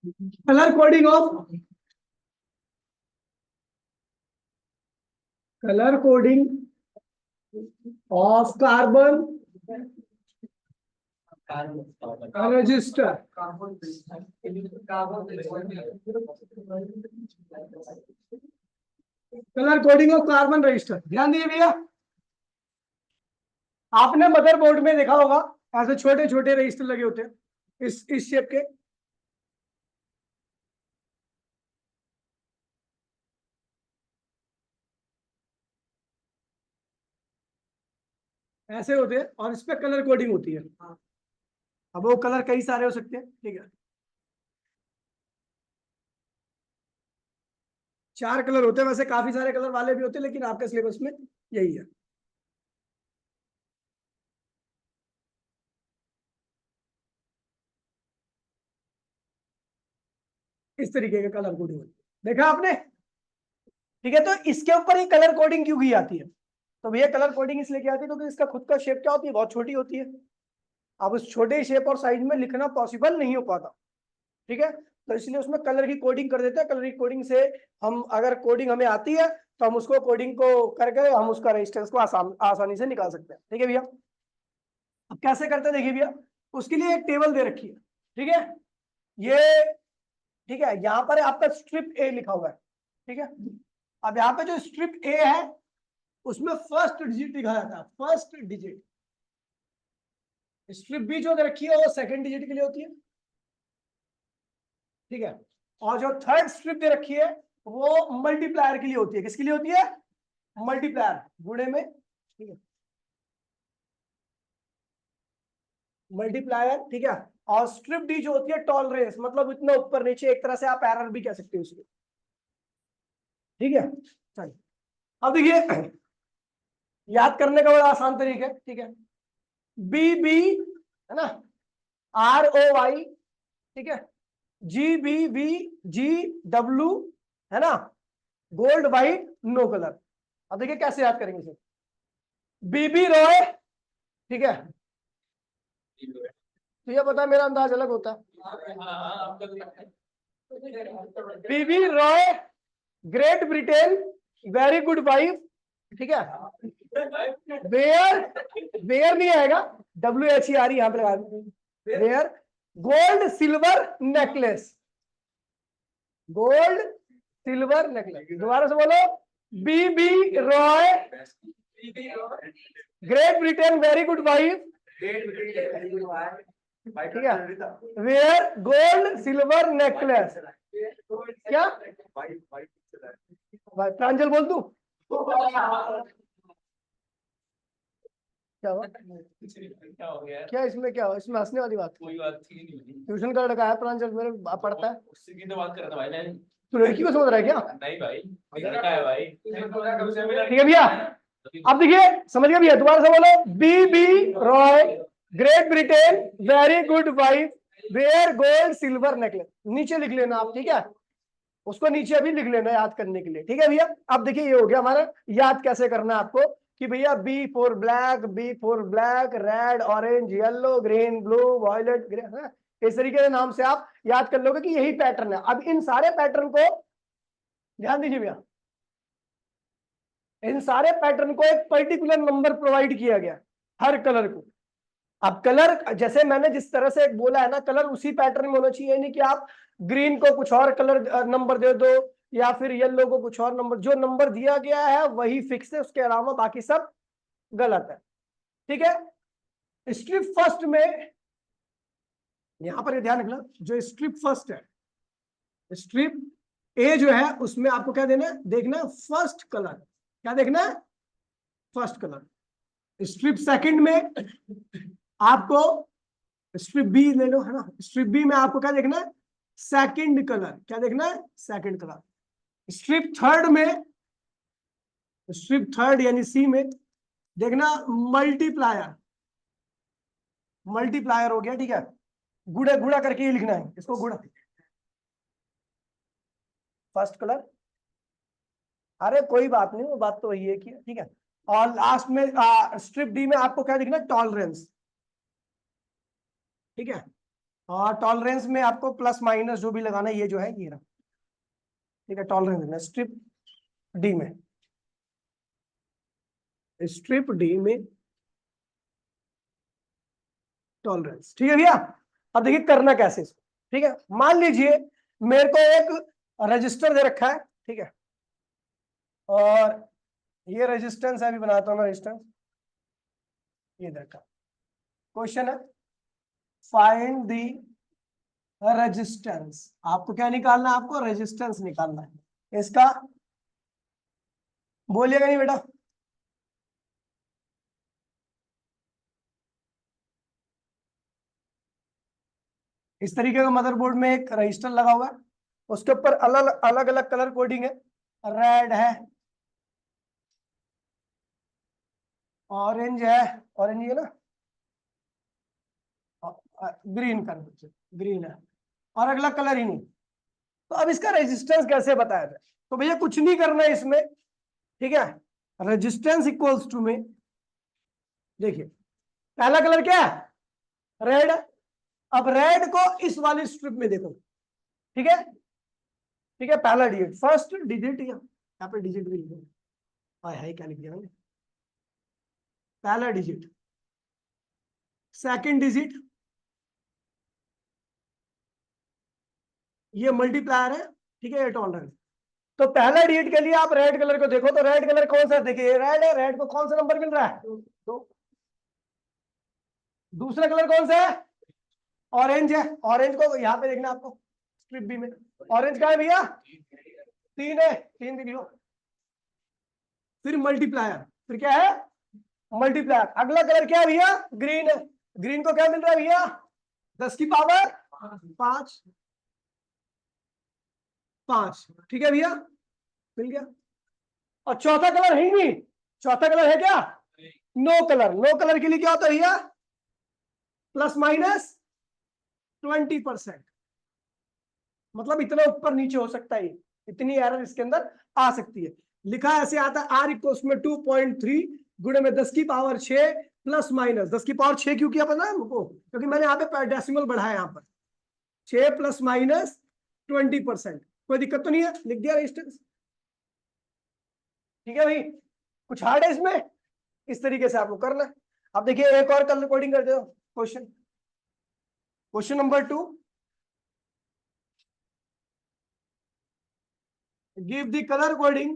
Colour coding of carbon register. Colour coding of carbon register, ध्यान दिए भैया। आपने मदरबोर्ड में देखा होगा ऐसे छोटे छोटे रजिस्टर लगे होते हैं इस शेप के। ऐसे होते हैं और इस पे कलर कोडिंग होती है। अब वो कलर कई सारे हो सकते हैं, ठीक है। 4 कलर होते हैं, वैसे काफी सारे कलर वाले भी होते हैं, लेकिन आपके सिलेबस में यही है। इस तरीके का कलर कोडिंग देखा आपने, ठीक है। तो इसके ऊपर ही कलर कोडिंग क्यों की जाती है? तो भैया कलर कोडिंग इसलिए की जाती है क्योंकि इसका खुद का शेप क्या होती है, बहुत छोटी होती है। अब उस छोटे शेप और साइज में लिखना पॉसिबल नहीं हो पाता, ठीक है। तो इसलिए उसमें कलर की कोडिंग कर देते हैं। कलर की कोडिंग से हम, अगर कोडिंग हमें आती है तो हम उसको कोडिंग को करके हम उसका रेजिस्टेंस को आसानी से निकाल सकते हैं, ठीक है भैया। अब कैसे करते हैं देखिए भैया, उसके लिए एक टेबल दे रखी है, ठीक है। ये ठीक है, यहाँ पर आपका स्ट्रिप ए लिखा हुआ है, ठीक है। अब यहाँ पे जो स्ट्रिप ए है उसमें फर्स्ट डिजिट लिखा जाता है, फर्स्ट डिजिट। स्ट्रिप बी जो दे रखी है वो सेकंड डिजिट के लिए होती है, ठीक है। और जो थर्ड स्ट्रिप दे रखी है वो मल्टीप्लायर के लिए होती है। किसके लिए होती है? मल्टीप्लायर, गुणे में, ठीक है, मल्टीप्लायर, ठीक है। और स्ट्रिप डी जो होती है टॉलरेंस, मतलब इतना ऊपर नीचे, एक तरह से आप एरर भी कह सकते हो उसको, ठीक है। चलिए अब देखिए, याद करने का बड़ा आसान तरीका है, ठीक है। बी बी है ना, आर ओ वाई, ठीक है, G B V G W, है ना, गोल्ड वाइट नो कलर। अब देखिए कैसे याद करेंगे इसे। बीबी रॉय, ठीक है, तो ये पता है मेरा अंदाज अलग होता है। BB Roy, great Britain, very good wife, ठीक है। वेयर, वेयर नहीं आएगा, WHER यहां पे लगा, wear gold silver necklace, gold silver necklace. दोबारा से बोलो, BB Roy, great Britain, very good wife, ठीक है, वेयर गोल्ड सिल्वर नेकलेस। क्या प्रांजल बोल तू, क्या हुआ? क्या इसमें क्या हुआ? इसमें हंसने वाली बात? कोई बात थी नहीं। ट्यूशन का लड़का है प्रांजल, मेरे पढ़ता है। उससे की तो बात कर रहा था भाई। तू लड़की को समझ रहा है क्या? नहीं भाई, लड़का है भाई। ठीक है भैया, अब देखिए समझ गया भैया। दोबारा से बोलो, B B Roy, great Britain, very good wife, wear gold silver necklace. नीचे लिख लेना आप, ठीक है, उसको नीचे अभी लिख लेना याद करने के लिए, ठीक है भैया। अब देखिए ये हो गया हमारा, याद कैसे करना है आपको, कि भैया B for black, B for black, red, orange, yellow, green, blue, violet, grey, इस तरीके के नाम से आप याद कर लोगे कि यही पैटर्न है। अब इन सारे पैटर्न को ध्यान दीजिए भैया, इन सारे पैटर्न को एक पर्टिकुलर नंबर प्रोवाइड किया गया हर कलर को। अब कलर जैसे मैंने जिस तरह से बोला है ना, कलर उसी पैटर्न में होना चाहिए, नहीं कि आप ग्रीन को कुछ और कलर नंबर दे दो, या फिर येलो को कुछ और नंबर। जो नंबर दिया गया है वही फिक्स है, उसके अलावा बाकी सब गलत है, ठीक है। स्ट्रिप फर्स्ट में यहां पर ध्यान रखना, जो स्ट्रिप फर्स्ट है, स्ट्रिप ए जो है उसमें आपको क्या देना है, देखना है फर्स्ट कलर। क्या देखना है? First colour. स्ट्रिप सेकंड में आपको, स्ट्रिप बी ले लो, है ना, स्ट्रिप बी में आपको क्या देखना है? Second colour. क्या देखना है? Second colour. स्ट्रिप थर्ड में, स्ट्रिप थर्ड यानी सी में देखना मल्टीप्लायर। मल्टीप्लायर हो गया, ठीक है, गुड़ा गुड़ा करके ये लिखना है, इसको गुड़ा, फर्स्ट कलर। अरे कोई बात नहीं, वो बात तो वही है कि, ठीक है। और लास्ट में स्ट्रिप डी में आपको क्या लिखना है? टॉलरेंस, ठीक है। और टॉलरेंस में आपको प्लस माइनस जो भी लगाना है, ये जो है ये रहा, ठीक है। टॉलरेंस में स्ट्रिप डी में, स्ट्रिप डी में टॉलरेंस, ठीक है भैया। अब देखिए करना कैसे इसको, ठीक है। मान लीजिए मेरे को एक रजिस्टर दे रखा है, ठीक है, और ये रेजिस्टेंस है, अभी बनाता हूँ मैं रेजिस्टेंस, ये देखा। क्वेश्चन है फाइंड दी रेजिस्टेंस, आपको क्या निकालना है, आपको रेजिस्टेंस निकालना है इसका। बोलिएगा नहीं बेटा, इस तरीके का मदरबोर्ड में एक रजिस्टर लगा हुआ है, उसके ऊपर अलग अलग अलग कलर कोडिंग है, रेड है, ऑरेंज है, ऑरेंज है ना, ग्रीन कर दीजिए, ग्रीन है, और अगला कलर ही नहीं। तो अब इसका रेजिस्टेंस कैसे बताया जाए, तो भैया कुछ नहीं करना है इसमें, ठीक है। रेजिस्टेंस इक्वल्स टू में, देखिए पहला कलर क्या है, रेड। अब रेड को इस वाली स्ट्रिप में देखो, ठीक है, ठीक है। पहला डिजिट, फर्स्ट डिजिट, यहाँ पे डिजिट भी लिखो, हाय हाय क्या लिख दिया मैंने, पहला डिजिट, सेकंड डिजिट, ये मल्टीप्लायर है, ठीक है, ये टॉलरेंस। तो पहला डिजिट के लिए आप रेड कलर को देखो, तो रेड कलर कौन सा है, देखिए रेड है, रेड को कौन सा नंबर मिल रहा है, तो दूसरा कलर कौन सा है, ऑरेंज है, ऑरेंज को यहाँ पे देखना आपको स्ट्रिप बी में, ऑरेंज का है भैया, तीन है, तीन दिख लो। फिर मल्टीप्लायर, फिर क्या है, मल्टीप्लायर। अगला कलर क्या है भैया, ग्रीन है, ग्रीन को क्या मिल रहा है भैया, 10 की पावर 5, 5, ठीक है भैया, मिल गया। और चौथा कलर है ही नहीं, चौथा कलर है क्या, नो कलर। नो कलर के लिए क्या होता है भैया, प्लस माइनस 20%, मतलब इतना ऊपर नीचे हो सकता है, इतनी एरर इसके अंदर आ सकती है। लिखा ऐसे आता है आर इक्वल्स में 2.3 गुणे में 10 की पावर 6 प्लस माइनस 10 की पावर 6 क्यों किया पता है हमको, क्योंकि मैंने यहाँ पे डेसिमल बढ़ाया, यहाँ पर 6 प्लस माइनस 20%। कोई दिक्कत तो नहीं है, लिख दिया रेजिस्टेंस, ठीक है भाई। कुछ हार्ड है इसमें, इस तरीके से आपको करना है। अब देखिए एक और कलर कोडिंग कर दो, question, question number 2, give the color coding,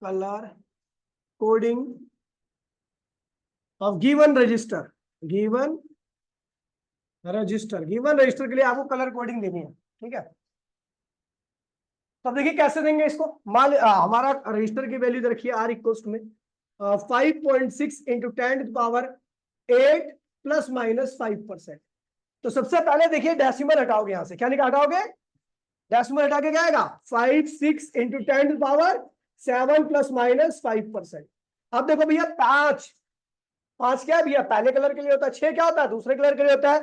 color coding of given register, given register, given register के लिए आपको कलर कोडिंग देनी है, ठीक है। तो देखिए कैसे देंगे इसको, मान हमारा रजिस्टर की वैल्यू रखिए आर इक्वल्स में 5.6 इंटू 10⁻8 प्लस माइनस 5%। तो सबसे पहले देखिए डेसिमल हटाओगे, यहां से क्या हटाओगे, डेसिमल हटा के क्या आएगा, 5 6 इंटू 10⁻7 प्लस माइनस 5%। अब देखो भैया 5, 5 क्या है भैया, पहले कलर के लिए होता है, 6 क्या होता है, दूसरे कलर के लिए होता है,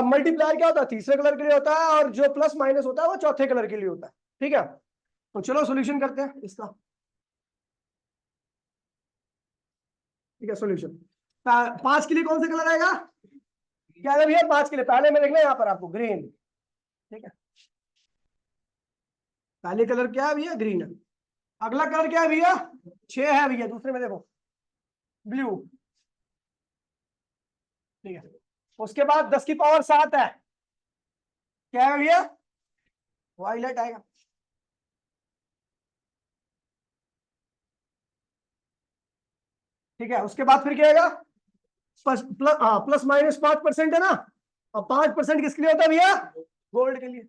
मल्टीप्लायर क्या होता है, तीसरे कलर के लिए होता है, और जो प्लस माइनस होता है वो चौथे कलर के लिए होता है, ठीक है। तो चलो सॉल्यूशन करते हैं इसका, ठीक है। सॉल्यूशन 5 के लिए कौन सा कलर आएगा, क्या है भैया 5 के लिए, पहले में देखना यहाँ पर आपको ग्रीन, ठीक है, पहले कलर क्या है भैया, ग्रीन है। अगला कलर क्या है भैया, 6 है भैया, दूसरे में देखो ब्लू, ठीक है। उसके बाद 10 की पावर 7 है, क्या है भैया, वायलेट आएगा, ठीक है। उसके बाद फिर क्या आएगा, प्लस माइनस 5% है ना, और 5% किसके लिए होता है भैया, गोल्ड के लिए,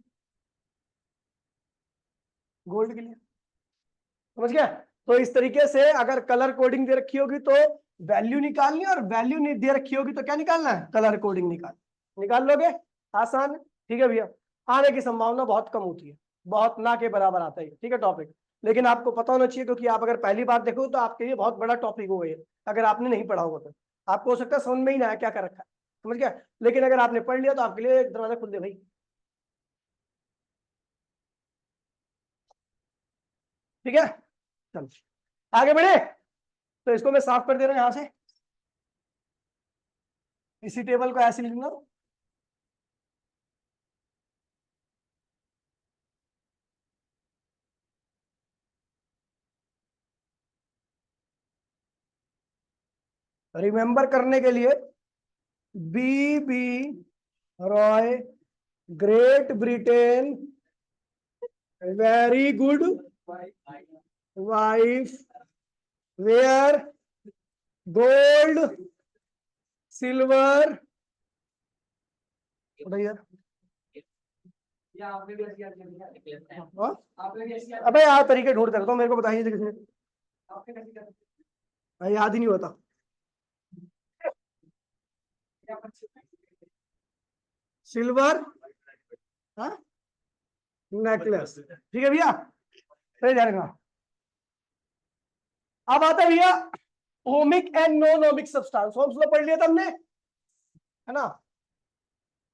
गोल्ड के लिए, समझ गया। तो इस तरीके से अगर कलर कोडिंग दे रखी होगी तो वैल्यू निकालनी, और वैल्यू नहीं दे रखी होगी तो क्या निकालना है, कलर कोडिंग निकाल लोगे, आसान है, ठीक है भैया। आने की संभावना बहुत कम होती है, बहुत ना के बराबर आता है, ठीक है टॉपिक। लेकिन आपको पता होना चाहिए, क्योंकि आप अगर पहली बार देखो तो आपके लिए बहुत बड़ा टॉपिक हो गया, अगर आपने नहीं पढ़ा होगा तो आपको हो सकता है समझ में ही ना आया क्या कर रखा है, समझ गया। लेकिन अगर आपने पढ़ लिया तो आपके लिए दरवाजा खुल दे भाई, ठीक है। चलो आगे बढ़े, तो इसको मैं साफ कर दे रहा हूं यहां से, इसी टेबल को ऐसे लिखना, रिमेंबर करने के लिए, B Roy, great Britain, very good wife, wear gold silver, अबे यार तरीके ढूंढते रहता हूँ, मेरे को बताइए किसने, याद ही नहीं होता। सिल्वर नेकलेस, ठीक है भैया, सही जाएगा। अब आता है भैया ohmic and non ohmic substance, Ohm's law पढ़ लिया था हमने, है ना।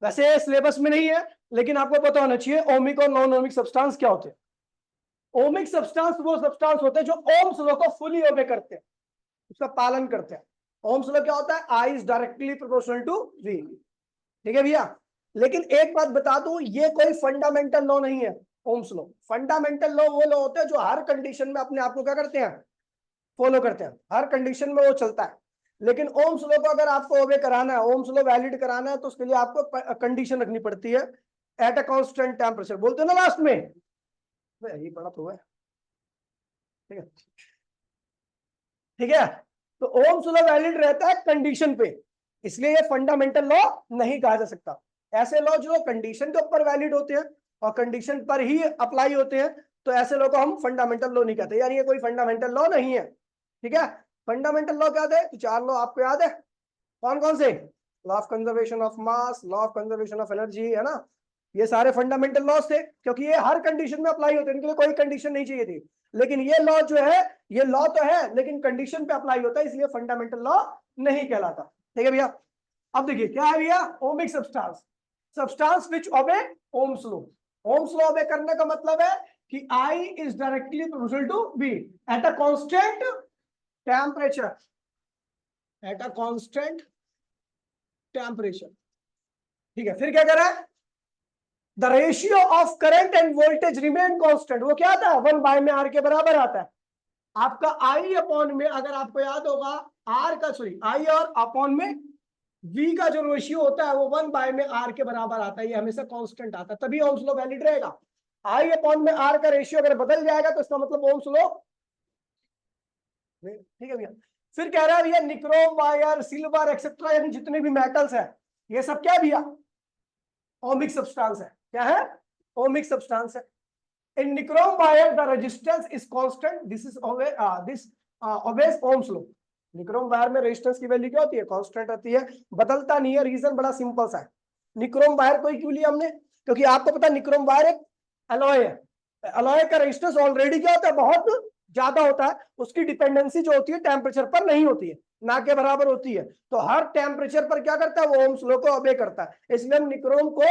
वैसे सिलेबस में नहीं है, लेकिन आपको पता होना चाहिए ओमिक और नॉन ओमिक सब्सटेंस क्या होते हैं। ओमिक सब्सटेंस वो सब्सटेंस होते हैं जो ओम्स लॉ को फुली ओबे करते हैं, उसका पालन करते हैं। ओम्स लॉ क्या होता है, I is directly proportional to V, ठीक है भैया। लेकिन एक बात बता दूं, ये कोई फंडामेंटल लॉ नहीं है ओम्स लॉ। फंडामेंटल लॉ वो लॉ होते हैं जो हर कंडीशन में अपने आप को क्या करते हैं, फॉलो करते हैं, हर कंडीशन में वो चलता है। लेकिन ओम्स लॉ को अगर आपको ओबे कराना है, ओम्स लॉ वैलिड कराना है, तो उसके लिए आपको कंडीशन रखनी पड़ती है, एट अ कांस्टेंट टेम्परेचर, बोलते हैं ना लास्ट में, यही पढ़ा तो है, ठीक है ठीक है। तो ओम्स लॉ वैलिड रहता है कंडीशन पे, इसलिए ये फंडामेंटल लॉ नहीं कहा जा सकता। ऐसे लॉ जो कंडीशन के ऊपर वैलिड होते हैं और कंडीशन पर ही अप्लाई होते हैं, तो ऐसे लॉ को हम फंडामेंटल लॉ नहीं कहते, यानी ये कोई फंडामेंटल लॉ नहीं है, ठीक है। फंडामेंटल लॉ क्या थे, चार लॉ आपको याद है, कौन कौन से, law of conservation of mass, law of conservation of energy, है ना। ये सारे फंडामेंटल लॉज थे, क्योंकि ये हर कंडीशन में अप्लाई होते हैं, इनके लिए कोई कंडीशन नहीं चाहिए थी। लेकिन ये लॉ जो है, ये लॉ तो है लेकिन कंडीशन पे अप्लाई होता है, इसलिए फंडामेंटल लॉ नहीं कहलाता, ठीक है भैया। अब देखिए क्या है भैया, ओमिक सब्सटेंस, सब्सटेंस विच ओबे ओम्स लॉ। ओम्स लॉ ओबे करने का मतलब है कि I is directly proportional to V at a constant temperature, at a constant temperature, ठीक है। फिर क्या कह रहा है, the ratio of current and voltage remain constant, वो क्या आता है, 1 में आर के बराबर आता है। आपका आई अपॉन में, अगर आपको याद होगा, आर का सॉरी आई और अपॉन में वी का जो रेशियो होता है वो 1 में आर के बराबर आता है, ये हमेशा कांस्टेंट आता है, तभी ओम्स लॉ वैलिड रहेगा। आई अपॉन में आर का रेशियो अगर बदल जाएगा तो इसका मतलब ओम्स लॉ, ठीक है भैया। फिर कह रहा है भैया निक्रोम वायर सिल्वर एक्सेट्रा, यानी जितने भी मेटल्स है ये सब क्या भैया, ओमिक सब्सटेंस है, क्या है, ओमिक सब्सटेंस है। In nichrome wire, the resistance is constant. This is obeys Ohm's law. Nichrome wire में रेजिस्टेंस की वैल्यू क्या होती है, कांस्टेंट रहती है, बदलता नहीं है। रीजन बड़ा सिंपल सा है। निक्रोम वायर को क्यों लिया हमने, क्योंकि आपको पता है निक्रोम वायर एक अलॉय है, अलॉय का रेजिस्टेंस ऑलरेडी क्या होता है, बहुत ज्यादा होता है, उसकी डिपेंडेंसी जो होती है टेम्परेचर पर नहीं होती है, ना के बराबर होती है। तो हर टेम्परेचर पर क्या करता है, वो ओम्स लॉ को ओबे करता है। इसलिए हम निक्रोम को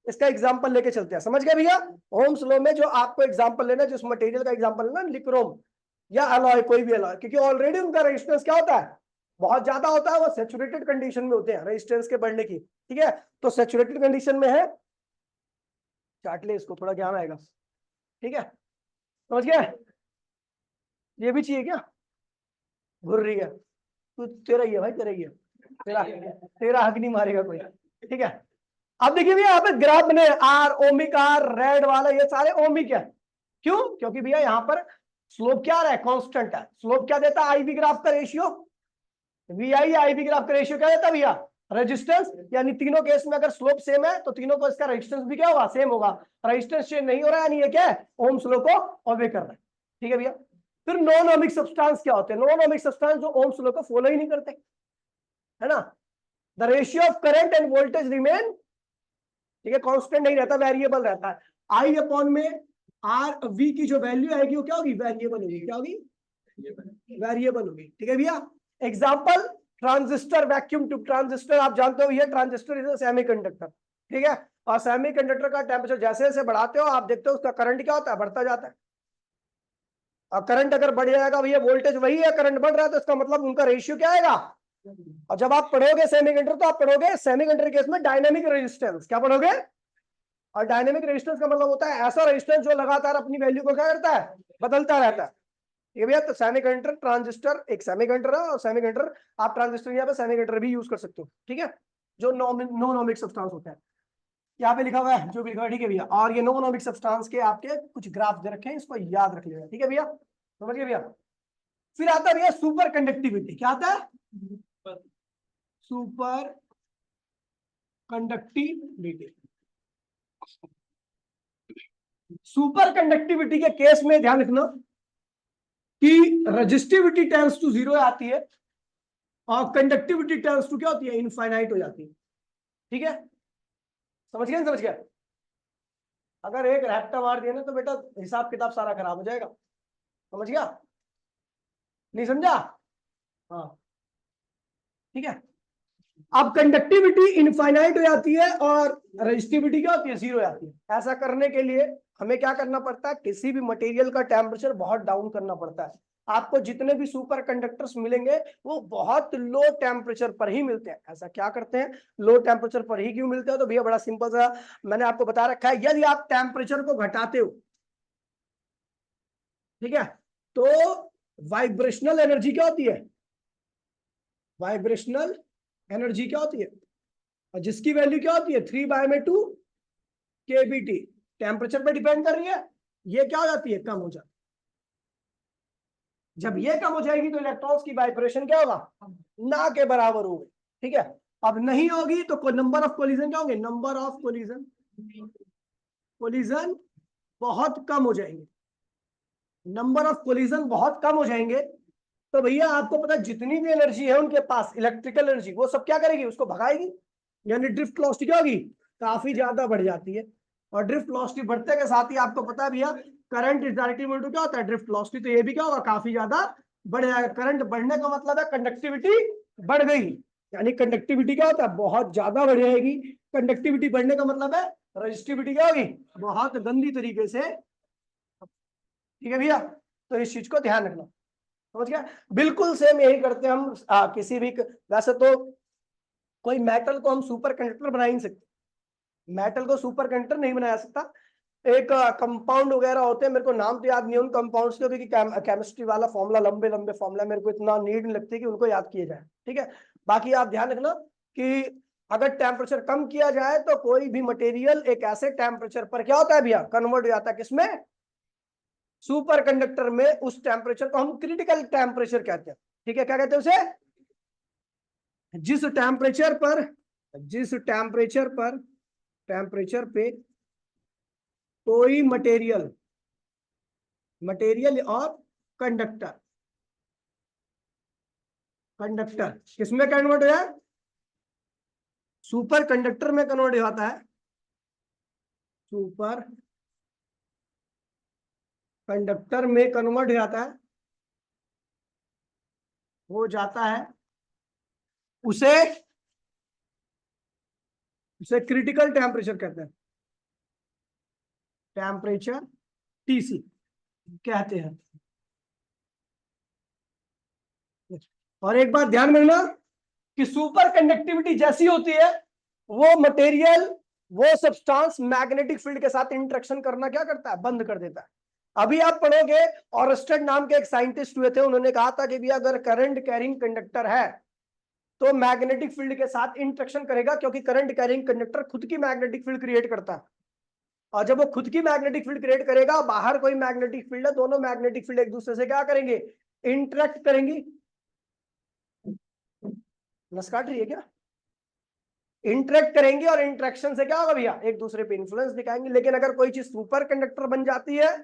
इसका एग्जांपल लेके चलते हैं, समझ गए भैया। ओम्स लॉ में जो आपको एग्जांपल लेना है, जिस मटेरियल का एग्जांपल लेना, निक्रोम या अलॉय, कोई भी अलॉय, क्योंकि ऑलरेडी उनका रेजिस्टेंस क्या होता है, बहुत ज्यादा होता है, वो सैचुरेटेड कंडीशन में होते हैं रेजिस्टेंस के बढ़ने की, ठीक है। तो सैचुरेटेड कंडीशन में है, चाट ले इसको, थोड़ा ज्ञान आएगा, ठीक है, समझ गए। ये भी चाहिए क्या, घुर रही है तू, तेरा ही है भाई, तेरा ही है, तेरा तेरा हक नहीं मारेगा कोई, ठीक है। अब देखिए भैया यहाँ पे ग्राफ बने, आर ओमिक, आर रेड वाला, ये सारे ओमिक है। क्यों, क्योंकि भैया यहाँ पर स्लोप क्या रहा है, कांस्टेंट है। स्लोप क्या देता है, आई बी ग्राफ का रेशियो, V I I B graph का रेशियो क्या देता है भैया, रेजिस्टेंस। यानी तीनों केस में अगर स्लोप सेम है तो तीनों को इसका रेजिस्टेंस भी क्या होगा, सेम होगा। रेजिस्टेंस चेंज नहीं हो रहा है, यानी ये क्या है, ओम्स लॉ को ओबे कर रहा है, ठीक है भैया। फिर नॉन ओमिक सब्सटेंस क्या होते हैं, नॉन ओमिक सब्सटेंस जो ओम्स लॉ को फॉलो ही नहीं करते, है ना। The ratio of current and voltage remain, ठीक है, कांस्टेंट नहीं रहता, वेरिएबल रहता है। आई अपॉन में आर वी की जो वैल्यू आएगी वो क्या होगी, वेरिएबल होगी, क्या होगी, वेरिएबल होगी, ठीक है भैया। Example transistor, vacuum tube transistor, आप जानते हो ये ट्रांजिस्टर इज अ सेमीकंडक्टर, ठीक है। और सेमीकंडक्टर का टेम्परेचर जैसे जैसे बढ़ाते हो आप देखते हो उसका करंट क्या होता है, बढ़ता जाता है। और करंट अगर बढ़ जाएगा भैया, वोल्टेज वही है, करंट बढ़ रहा है, तो इसका मतलब उनका रेशियो क्या आएगा, और जब आप पढ़ोगे सेमीकंडक्टर तो आप पढ़ोगे सेमीकंडक्टर केस में डायनेमिक रेजिस्टेंस। क्या पढ़ोगे? और डायनेमिक रेजिस्टेंस का मतलब होता है ऐसा रेजिस्टेंस जो लगातार अपनी वैल्यू को क्या करता है, बदलता रहता है। ठीक है भैया, तो सेमीकंडक्टर ट्रांजिस्टर एक सेमीकंडक्टर है, और सेमीकंडक्टर आप ट्रांजिस्टर यहाँ पे सेमीकंडक्टर भी यूज कर सकते हो। ठीक है, जो नॉन ओमिक सब्सटेंस होता है, यहाँ पे लिखा हुआ है जो भी लिखा है। ठीक है भैया, और ये नॉन ओमिक सब्सटेंस के आपके कुछ ग्राफ दे रखे हैं, इसको याद रख लेना। ठीक है भैया, समझ गए भैया। फिर आता है भैया सुपर कंडक्टिविटी। क्या आता है? Super conductivity. सुपर कंडक्टिविटी के केस में ध्यान रखना कि रजिस्टिविटी टेंड्स टू 0 आती है और कंडक्टिविटी टेंड्स टू क्या होती है, इनफाइनाइट हो जाती है। ठीक है, समझ गया? समझ गया? अगर एक रैप्टा मार दिया ना तो बेटा हिसाब किताब सारा खराब हो जाएगा। समझ गया? नहीं समझा? हाँ, ठीक है। अब कंडक्टिविटी इनफाइनाइट हो जाती है और रजिस्टिविटी क्या होती है, 0 हो जाती है। ऐसा करने के लिए हमें क्या करना पड़ता है, किसी भी मटेरियल का टेम्परेचर बहुत डाउन करना पड़ता है। आपको जितने भी सुपर कंडक्टर्स मिलेंगे वो बहुत लो टेम्परेचर पर ही मिलते हैं। ऐसा क्या करते हैं, लो टेम्परेचर पर ही क्यों मिलते हैं? तो भैया बड़ा सिंपल सा मैंने आपको बता रखा है, यदि आप टेम्परेचर को घटाते हो, ठीक है, तो वाइब्रेशनल एनर्जी क्या होती है, वाइब्रेशनल एनर्जी क्या होती है, और जिसकी वैल्यू क्या होती है 3/2 kBT, टेम्परेचर पे डिपेंड कर रही है। ये क्या हो जाती है, कम हो जाती है। जब ये कम हो जाएगी तो इलेक्ट्रॉन्स की वाइब्रेशन क्या होगा, ना के बराबर होगी। ठीक है, अब नहीं होगी तो नंबर ऑफ कोलिजन क्या होंगे, नंबर ऑफ कोलिजन कोलिजन बहुत कम हो जाएंगे। नंबर ऑफ कोलिजन बहुत कम हो जाएंगे तो भैया आपको पता है जितनी भी एनर्जी है उनके पास, इलेक्ट्रिकल एनर्जी, वो सब क्या करेगी, उसको भगाएगी। यानी ड्रिफ्ट वेलोसिटी क्या होगी, काफी ज्यादा बढ़ जाती है। और ड्रिफ्ट वेलोसिटी बढ़ने के साथ ही आपको पता है भैया current is directly equal to क्या होता है, ड्रिफ्ट वेलोसिटी। तो ये भी क्या होगा, काफी ज्यादा बढ़ जाएगा। करंट बढ़ने का मतलब है कंडक्टिविटी बढ़ गई, यानी कंडक्टिविटी क्या होता है, बहुत ज्यादा बढ़ जाएगी। कंडक्टिविटी बढ़ने का मतलब है रजिस्टिविटी क्या होगी, बहुत गंदी तरीके से। ठीक है भैया, तो इस चीज को ध्यान रखना। समझ गया? बिल्कुल सेम यही करते हैं हम किसी भी वैसे तो कोई मेटल को हम सुपर कंडक्टर बना ही नहीं सकते, मेटल को सुपर कंडक्टर नहीं बनाया सकता। एक कंपाउंड वगैरह होते हैं, मेरे को नाम तो याद नहीं है उन कंपाउंड्स के, क्योंकि केमिस्ट्री वाला फॉर्मूला लंबे लंबे फॉर्मूला मेरे को इतना नीड नहीं लगती कि उनको याद किया जाए। ठीक है, बाकी आप ध्यान रखना कि अगर टेम्परेचर कम किया जाए तो कोई भी मटेरियल एक ऐसे टेम्परेचर पर क्या होता है भैया, कन्वर्ट हो जाता है किसमें, सुपर कंडक्टर में। उस टेम्परेचर को हम क्रिटिकल टेम्परेचर कहते हैं। ठीक है, क्या कहते हैं उसे, जिस टेम्परेचर पे कोई मटेरियल और कंडक्टर किसमें कन्वर्ट हो जाए, सुपर कंडक्टर में कन्वर्ट हो जाता है, सुपर कंडक्टर में कन्वर्ट हो जाता है, उसे क्रिटिकल टेम्परेचर कहते हैं, टेम्परेचर टीसी कहते हैं। और एक बात ध्यान में रखना कि सुपर कंडक्टिविटी जैसी होती है वो मटेरियल, वो सब्सटेंस मैग्नेटिक फील्ड के साथ इंटरेक्शन करना क्या करता है, बंद कर देता है। अभी आप पढ़ोगे, ऑरस्टेड नाम के एक साइंटिस्ट हुए थे, उन्होंने कहा था कि भी अगर करंट कैरिंग कंडक्टर है तो मैग्नेटिक फील्ड के साथ इंटरेक्शन करेगा, क्योंकि करंट कैरिंग कंडक्टर खुद की मैग्नेटिक फील्ड क्रिएट करता है। और जब वो खुद की मैग्नेटिक फील्ड क्रिएट करेगा, बाहर कोई मैग्नेटिक फील्ड है, दोनों मैग्नेटिक फील्ड एक दूसरे से क्या करेंगे, इंटरेक्ट करेंगी। नस काट रही है क्या, इंटरेक्ट करेंगे और इंटरेक्शन से क्या होगा भैया, एक दूसरे पे इन्फ्लुएंस दिखाएंगे। लेकिन अगर कोई चीज सुपर कंडक्टर बन जाती है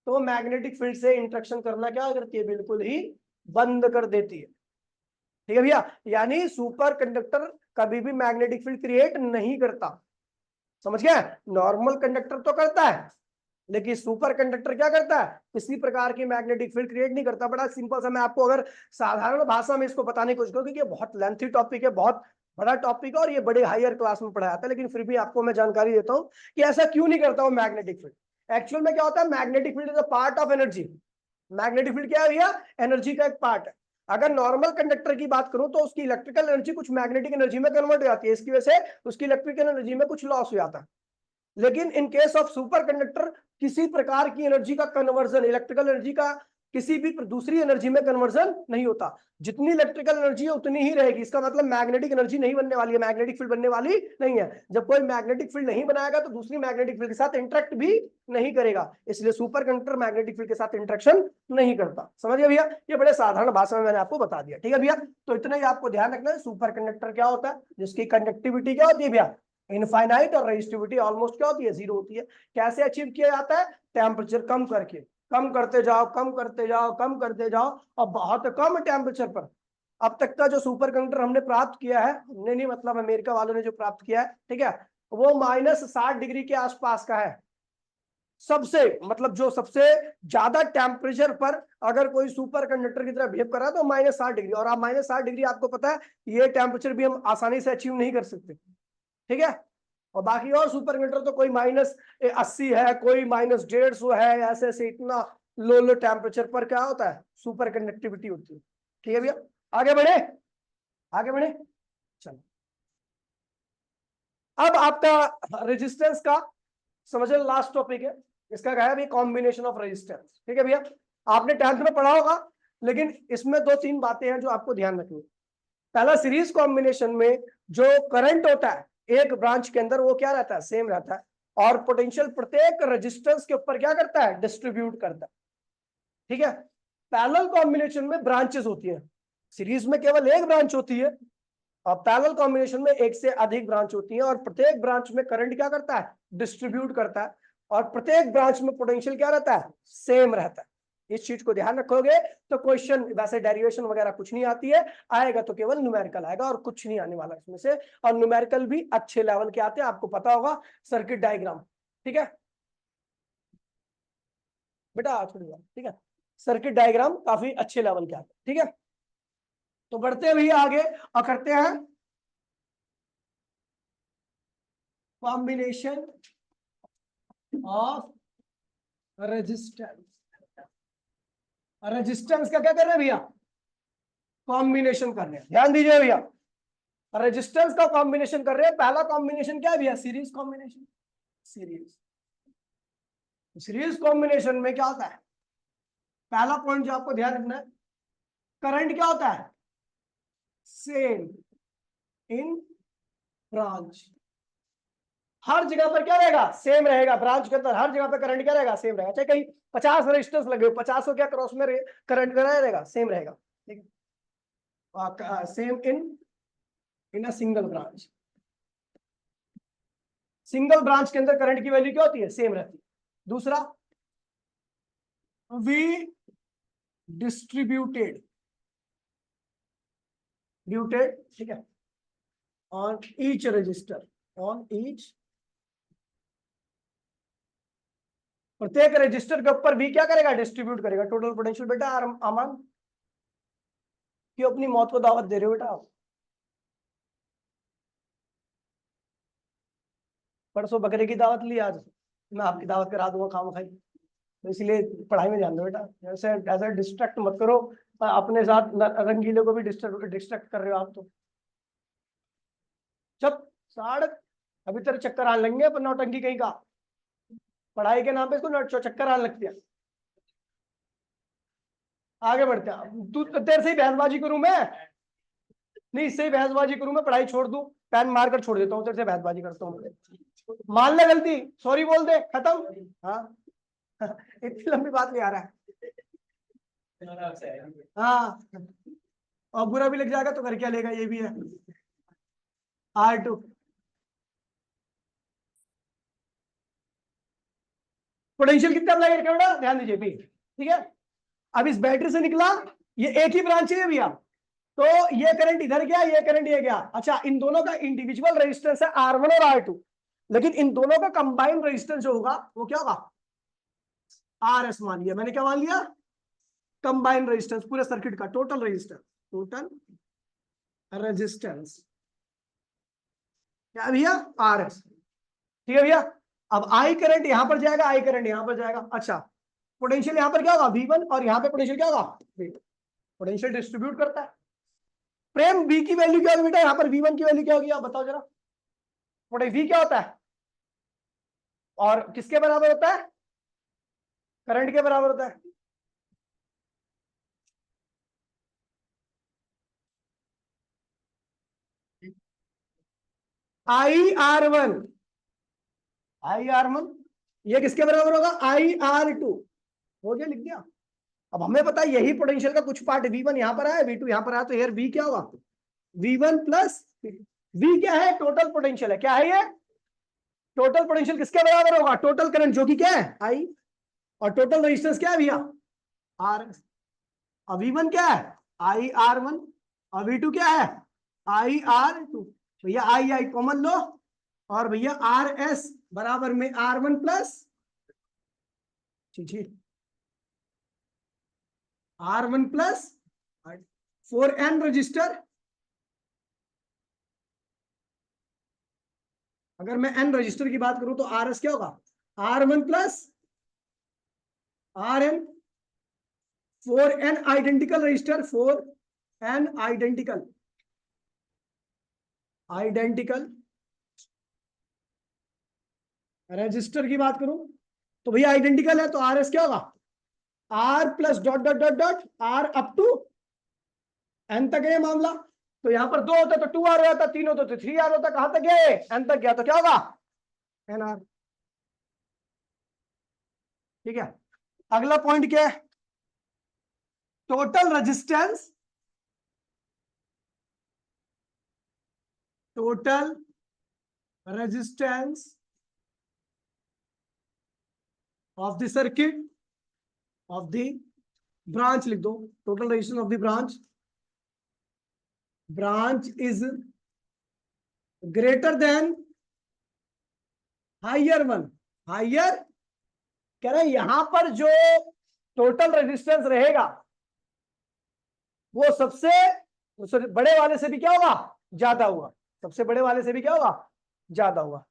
तो मैग्नेटिक फील्ड से इंटरेक्शन करना क्या करती है, बिल्कुल ही बंद कर देती है। ठीक है भैया, यानी सुपर कंडक्टर कभी भी मैग्नेटिक फील्ड क्रिएट नहीं करता। समझ गया? नॉर्मल कंडक्टर तो करता है, लेकिन सुपर कंडक्टर क्या करता है, किसी प्रकार की मैग्नेटिक फील्ड क्रिएट नहीं करता। बड़ा सिंपल सा मैं आपको अगर साधारण भाषा में इसको बताने की कोशिश करूं, क्योंकि ये बहुत लेंथी टॉपिक है, बहुत बड़ा टॉपिक है और ये बड़े हायर क्लास में पढ़ाया जाता है, लेकिन फिर भी आपको मैं जानकारी देता हूं कि ऐसा क्यों नहीं करता वो मैग्नेटिक फील्ड। एक्चुअल में क्या होता है, magnetic field is a part of energy. Magnetic field क्या है भैया, एनर्जी का एक पार्ट है। अगर नॉर्मल कंडक्टर की बात करूं तो उसकी इलेक्ट्रिकल एनर्जी कुछ मैग्नेटिक एनर्जी में कन्वर्ट हो जाती है, इसकी वजह से उसकी इलेक्ट्रिकल एनर्जी में कुछ लॉस हो जाता है। लेकिन in case of super conductor किसी प्रकार की एनर्जी का कन्वर्जन, इलेक्ट्रिकल एनर्जी का किसी भी दूसरी एनर्जी में कन्वर्जन नहीं होता। जितनी इलेक्ट्रिकल एनर्जी है उतनी ही रहेगी। इसका मतलब मैग्नेटिक एनर्जी नहीं बनने वाली है, मैग्नेटिक फील्ड बनने वाली नहीं है। जब कोई मैग्नेटिक फील्ड नहीं बनाएगा तो दूसरी मैग्नेटिक फील्ड के साथ इंटरेक्ट भी नहीं करेगा, इसलिए सुपर कंडक्टर मैग्नेटिक फील्ड के साथ इंटरेक्शन नहीं करता। समझ गए भैया? ये बड़े साधारण भाषा में मैंने आपको बता दिया। ठीक है भैया, तो इतना ही आपको ध्यान रखना है। सुपर कंडक्टर क्या होता है? जिसकी कंडक्टिविटी क्या होती है भैया? इनफाइनाइट, और रेजिस्टिविटी ऑलमोस्ट क्या होती है? जीरो होती है। कैसे अचीव किया जाता है? टेम्परेचर कम करके, कम करते जाओ, कम करते जाओ, कम करते जाओ, और बहुत कम टेम्परेचर पर। अब तक का जो सुपर कंडक्टर हमने प्राप्त किया है, हमने नहीं मतलब अमेरिका वालों ने जो प्राप्त किया है, ठीक है, वो -60 डिग्री के आसपास का है। सबसे मतलब जो सबसे ज्यादा टेम्परेचर पर अगर कोई सुपर कंडक्टर की तरह बिहेव कर रहा है तो -60 डिग्री। और आप -60 डिग्री, आपको पता है ये टेम्परेचर भी हम आसानी से अचीव नहीं कर सकते। ठीक है, और बाकी और सुपर कंडक्टर तो कोई -80 है, कोई -150 है, ऐसे ऐसे इतना लो लो टेम्परेचर पर क्या होता है? सुपर कंडक्टिविटी होती है। ठीक है भैया, आगे बढ़े, आगे बढ़े, चलो। अब आपका रेजिस्टेंस का समझ लो लास्ट टॉपिक है। इसका क्या है भाई? Combination of resistance. ठीक है भैया, आपने 10th में पढ़ा होगा, लेकिन इसमें 2-3 बातें हैं जो आपको ध्यान रखनी है। पहला, सीरीज कॉम्बिनेशन में जो करंट होता है एक ब्रांच के अंदर, वो क्या रहता है? सेम रहता है। और पोटेंशियल प्रत्येक रेजिस्टेंस के ऊपर क्या करता है? डिस्ट्रीब्यूट करता है। ठीक है, पैरेलल कॉम्बिनेशन में ब्रांचेस होती है, सीरीज में केवल एक ब्रांच होती है, और पैरेलल कॉम्बिनेशन में एक से अधिक ब्रांच होती है। और प्रत्येक ब्रांच में करंट क्या करता है? डिस्ट्रीब्यूट करता है। और प्रत्येक ब्रांच में पोटेंशियल क्या रहता है? सेम रहता है। इस चीज को ध्यान रखोगे तो क्वेश्चन, वैसे डेरिवेशन वगैरह कुछ नहीं आती है, आएगा तो केवल न्यूमेरिकल आएगा और कुछ नहीं आने वाला इसमें से। और न्यूमेरिकल भी अच्छे लेवल के आते हैं, आपको पता होगा, सर्किट डायग्राम। ठीक है बेटा, थोड़ी बात, ठीक है, सर्किट डायग्राम काफी अच्छे लेवल के आते हैं। ठीक है, तो बढ़ते हुए आगे और करते हैं कॉम्बिनेशन ऑफ रेजिस्टेंस। रेजिस्टेंस का क्या कर रहे हैं भैया? कॉम्बिनेशन कर रहे हैं। ध्यान दीजिए भैया, रेजिस्टेंस का कॉम्बिनेशन कर रहे हैं। पहला कॉम्बिनेशन क्या है भैया? Series combination. सीरीज कॉम्बिनेशन में क्या होता है? पहला पॉइंट जो आपको ध्यान रखना है, करंट क्या होता है? Same in branch. हर जगह पर क्या रहेगा? सेम रहेगा। ब्रांच के अंदर हर जगह पर करंट क्या रहेगा? सेम रहेगा। चाहे कहीं 50 रेजिस्टेंस लगे हो, 50 क्या क्रॉस में करंट रहेगा? सेम रहेगा। ठीक है, same in a single branch. Single branch के अंदर करंट की वैल्यू क्या होती है? सेम रहती है। दूसरा, वी डिस्ट्रीब्यूटेड ठीक है, on each resistor, on each, प्रत्येक रजिस्टर के ऊपर भी क्या करेगा? डिस्ट्रीब्यूट करेगा टोटल पोटेंशियल। बेटा अमन, क्यों अपनी मौत को दावत दे रहे हो बेटा आप? परसों बकरे की दावत ली, आज मैं आपकी दावत करा दूंगा खाम खाई। तो इसलिए पढ़ाई में ध्यान दो बेटा, ऐसे ऐसे डिस्ट्रैक्ट मत करो। अपने साथ रंगीले को भी डिस्ट्रैक्ट कर रहे हो आप तो। चुप साड़, अभी तेरे चक्कर आने लगेंगे पर नौटंकी कहीं का। पढ़ाई के नाम पे इसको चक्कर आने लगती है। आगे बढ़ते हैं। तू तेरे से ही बहसबाजी करूं मैं? नहीं, इससे ही बहसबाजी करूं मैं? पढ़ाई छोड़ दूं? पैन मार कर छोड़ देता हूँ, तेरे से बहसबाजी करता हूँ। मान ले गलती, सॉरी बोल दे, खत्म। हाँ इतनी लंबी बात नहीं आ रहा है। हाँ, और बुरा भी लग जाएगा तो घर क्या लेगा, ये भी है। R2 पोटेंशियल कितना अप्लाई करके बेटा? ध्यान दीजिए भी। ठीक है, अब इस बैटरी से निकला, ये एक ही ब्रांच है भैया, तो ये करंट इधर गया, ये करंट ये गया। अच्छा, इन दोनों का इंडिविजुअल रेजिस्टेंस है R1 और R2, लेकिन इन दोनों का कंबाइंड रेजिस्टेंस जो होगा वो क्या होगा? RS मान लिया मैंने। क्या मान लिया? कंबाइंड रेजिस्टेंस पूरे सर्किट का, टोटल रेजिस्टेंस, टोटल रेजिस्टेंस क्या भैया? RS। ठीक है भैया, अब आई करंट यहां पर जाएगा, आई करंट यहां पर जाएगा। अच्छा, पोटेंशियल यहां पर क्या होगा? V1, और यहां पे पोटेंशियल क्या होगा? V2। पोटेंशियल डिस्ट्रीब्यूट करता है। प्रेम V की वैल्यू क्या होगी बेटा, यहाँ पर V1 की वैल्यू क्या होगी आप बताओ जरा। V क्या होता है और किसके बराबर होता है, करंट के बराबर होता है। IR1, IR1 ये किसके बराबर होगा, IR2। हो गया, लिख दिया। अब हमें पता है यही पोटेंशियल का कुछ पार्ट V1 यहां पर है, V2 यहां पर है, तो यार V क्या होगा, V1 प्लस V क्या है, टोटल पोटेंशियल है। क्या है ये, टोटल पोटेंशियल किसके बराबर होगा, टोटल करंट जो कि क्या है I, और टोटल रेजिस्टेंस क्या है भैया R। और V1 क्या है IR1 और V2 क्या है IR2। भैया I कॉमन लो, और भैया RS बराबर में R1 plus R1 plus 4N register. अगर मैं N रजिस्टर की बात करूं तो RS क्या होगा, R1 plus RN, 4N identical resistor, 4N identical register की बात करूं तो भैया आइडेंटिकल है, तो RS क्या होगा, R plus dot dot dot dot R up to N तक है ये मामला। तो यहां पर 2 होता तो 2R हो जाता, 3 होता तो 3R होता, कहां तक गए N तक गया, तो क्या होगा NR। ठीक है, अगला पॉइंट क्या है, total resistance, total resistance of the circuit of the branch, लिख दो total resistance of the branch is greater than higher one, higher, कह रहे हैं यहां पर जो टोटल रेजिस्टेंस रहेगा वो सबसे बड़े वाले से भी क्या होगा, ज्यादा हुआ, सबसे बड़े वाले से भी क्या होगा, ज्यादा हुआ।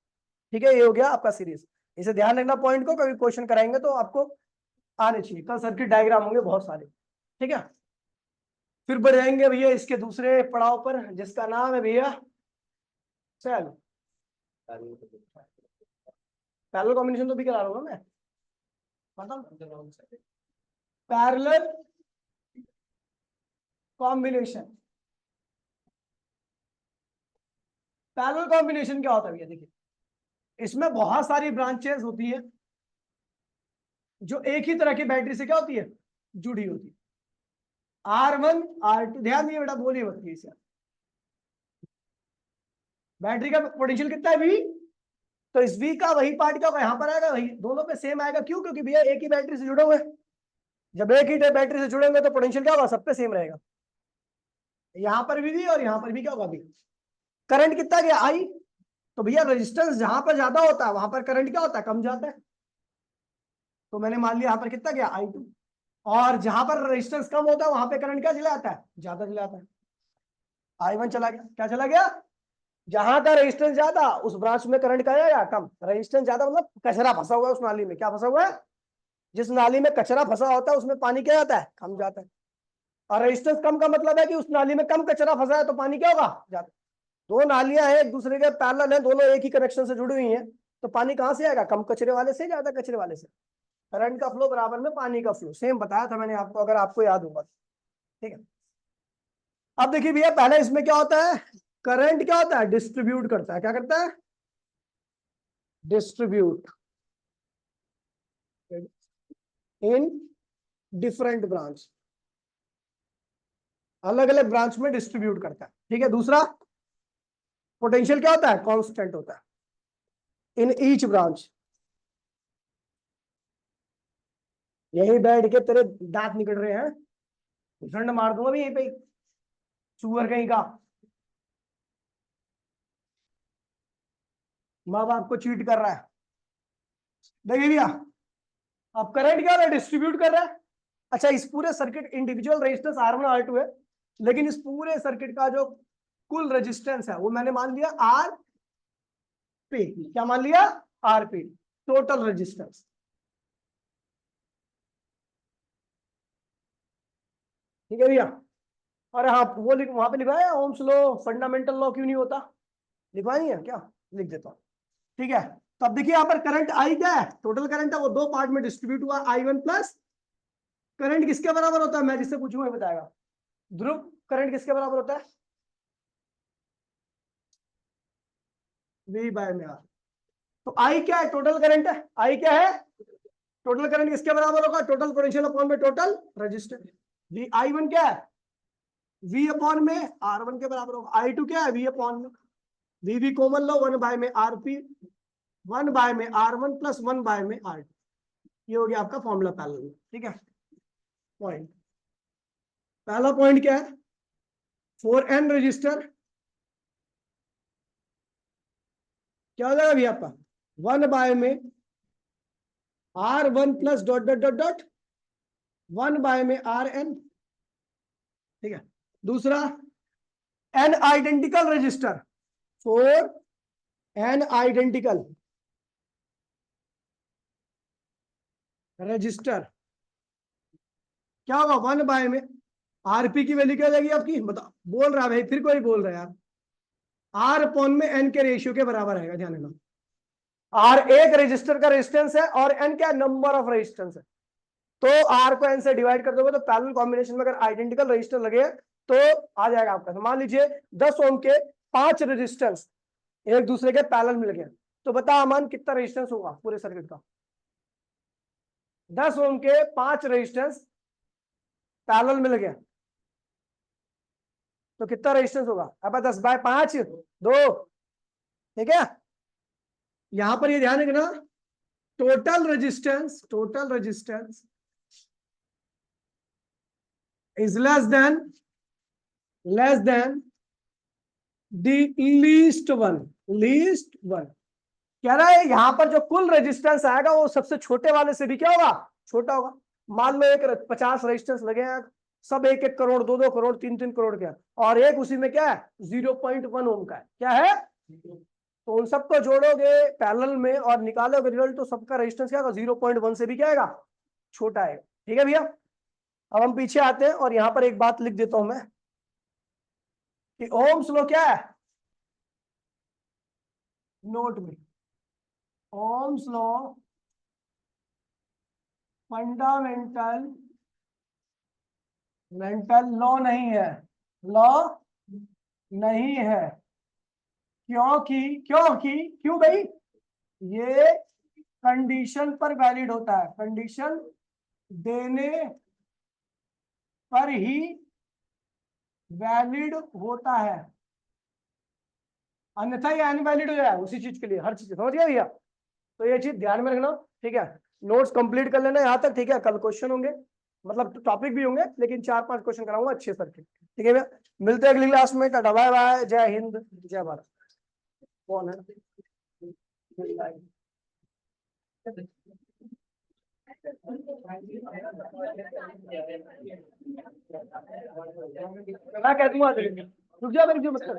ठीक है, ये हो गया आपका सीरीज। इसे ध्यान रखना पॉइंट को, कभी क्वेश्चन कराएंगे तो आपको आने चाहिए, कल सर्किट डायग्राम होंगे बहुत सारे। ठीक है, फिर बढ़ाएंगे भैया इसके दूसरे पड़ाव पर जिसका नाम है भैया चल पैरेलल कॉम्बिनेशन, तो भी करा रहा हूँ मैं, पैरेलल कॉम्बिनेशन। पैरेलल कॉम्बिनेशन क्या होता है भैया, देखिए इसमें बहुत सारी ब्रांचेस होती है जो एक ही तरह की बैटरी से क्या होती है, जुड़ी होती है। R1 R2, ध्यान दिए बेटा, बोलिए मत इसे। बैटरी का पोटेंशियल कितना है V, तो इस V का वही पार्ट क्या होगा, यहां पर आएगा, वही दोनों पे सेम आएगा। क्यों, क्योंकि भैया एक ही बैटरी से जुड़े हुए हैं। जब एक ही बैटरी से जुड़ेंगे तो पोटेंशियल क्या होगा, सब पे सेम रहेगा। यहां पर भी V और यहां पर भी क्या होगा V। करंट कितना गया I, तो भैया रेजिस्टेंस जहां पर ज्यादा होता है वहां पर करंट क्या होता है, कम जाता है। तो मैंने मान लिया यहां पर कितना गया I2, और जहां पर रेजिस्टेंस कम होता है वहां पे करंट क्या चला जाता है, ज्यादा चला जाता है। I1 चला गया, क्या चला गया, जहां का रेजिस्टेंस ज्यादा उस ब्रांच में करंट का या कम, रेजिस्टेंस ज्यादा मतलब कचरा फंसा हुआ है उस नाली में, क्या फंसा हुआ है, जिस नाली में कचरा फंसा होता है उसमें पानी क्या जाता है, कम जाता है। और रेजिस्टेंस कम का मतलब है कि उस नाली में कम कचरा फंसा है तो पानी क्या होगा, जाता है। दो नालियां हैं एक दूसरे के पैरेलल है, दोनों एक ही कनेक्शन से जुड़ी हुई हैं, तो पानी कहां से आएगा, कम कचरे वाले से, ज्यादा कचरे वाले से। करंट का फ्लो बराबर में पानी का फ्लो, सेम बताया था मैंने आपको, अगर आपको याद होगा। ठीक है, अब देखिए भैया पहले इसमें क्या होता है, करंट क्या होता है, डिस्ट्रीब्यूट करता है, क्या करता है, डिस्ट्रीब्यूट इन डिफरेंट ब्रांच, अलग अलग ब्रांच में डिस्ट्रीब्यूट करता है। ठीक है, दूसरा पोटेंशियल क्या होता है, कांस्टेंट होता है इन ईच ब्रांच। यही बैठ के तेरे दांत निकल रहे हैं, झंड मार दूंगा भी यहीं पे, चूअर कहीं का, माँ बाप को चीट कर रहा है। देखिए भैया अब करंट क्या हो रहा है, डिस्ट्रीब्यूट कर रहा है। अच्छा, इस पूरे circuit individual resistance R1 R2 है, लेकिन इस पूरे सर्किट का जो कुल रेजिस्टेंस है वो मैंने मान लिया RP। क्या मान लिया, RP, टोटल रेजिस्टेंस। ठीक है भैया। अरे हाँ वो वहां पे लिखवाया ओम्स लॉ फंडामेंटल लॉ क्यों नहीं होता, लिखवाई है क्या, लिख देता हूँ। ठीक है, तो अब देखिए यहाँ पर करंट आई क्या है, टोटल करंट है, वो दो पार्ट में डिस्ट्रीब्यूट हुआ, I1 प्लस करंट किसके बराबर होता है, मैं जिससे पूछूंगा बताएगा। ध्रुव करंट किसके बराबर होता है, V बाय में R। तो आई क्या है, टोटल करंट है, आई क्या है, टोटल करंट किसके बराबर होगा, टोटल पोटेंशियल अपॉन में टोटल रेजिस्टेंस। वी I1 क्या है, V अपॉन में R1 के बराबर होगा। I2 क्या है, V अपॉन में वी कॉमन लो, 1 बाय में RP, 1 बाय में R1 प्लस 1 बाय में R2। ये हो गया आपका फॉर्मूला पैरेलल। ठीक है, पॉइंट पहला पॉइंट क्या है, 4N रजिस्टर क्या हो जाएगा अभी आपका 1 बाय में R1 plus dot dot dot dot 1 by में RN। ठीक है, दूसरा N identical resistor, 4N identical resistor क्या होगा 1 बाय में RP की वैल्यू क्या हो जाएगी आपकी, बता बोल रहा है भाई, फिर कोई बोल रहा है यार, R अपॉन में N के रेशियो के बराबर रहेगा, ध्यान देना। R एक रजिस्टर का रेजिस्टेंस है और N क्या नंबर ऑफ रेजिस्टेंस है, तो R को N से डिवाइड कर दोगे तो पैरेलल कॉम्बिनेशन में अगर आइडेंटिकल रजिस्टर लगे तो आ जाएगा आपका। तो मान लीजिए 10 ओम के 5 रेजिस्टेंस एक दूसरे के पैरेलल मिल गए, तो बता अमन कितना रेजिस्टेंस होगा पूरे सर्किट का, 10 ओम के 5 रेजिस्टेंस पैरेलल मिल गए तो कितना रेजिस्टेंस होगा, अब 10 बाय 5 2। ठीक है, यहां पर ये ध्यान रखना, total resistance is less than the least one कह रहा है यहां पर जो कुल रेजिस्टेंस आएगा वो सबसे छोटे वाले से भी क्या होगा, छोटा होगा। मान लो एक 50 रेजिस्टेंस लगे हैं, सब 1-1 करोड़ 2-2 करोड़ 3-3 करोड़ के, और एक उसी में क्या है 0.1 ओम का है, क्या है, तो उन सबको जोड़ोगे पैरेलल में और निकालोगे रिजल्ट तो सबका रेजिस्टेंस क्या होगा 0.1 से भी क्या आएगा, छोटा है। ठीक है भैया, अब हम पीछे आते हैं और यहां पर एक बात लिख देता हूं मैं कि ओम्स लॉ क्या है, नोट में ओम्स लॉ फंडामेंटल लॉ नहीं है, लॉ नहीं है, क्यों भाई, ये कंडीशन पर वैलिड होता है, कंडीशन देने पर ही वैलिड होता है, अन्यथा ये अनवैलिड हो जाएगा उसी चीज के लिए, हर चीज समझ गया भैया। तो ये चीज ध्यान में रखना। ठीक है, नोट्स कंप्लीट कर लेना यहाँ तक। ठीक है, कल क्वेश्चन होंगे, मतलब टॉपिक भी होंगे, लेकिन 4-5 क्वेश्चन कराऊंगा अच्छे सर्किट। ठीक है भैया, मिलते हैं अगली क्लास में, टाटा बाय बाय, जय हिंद जय भारत। कौन है मैं कह दूंगा, रुक जा मेरी जो मतलब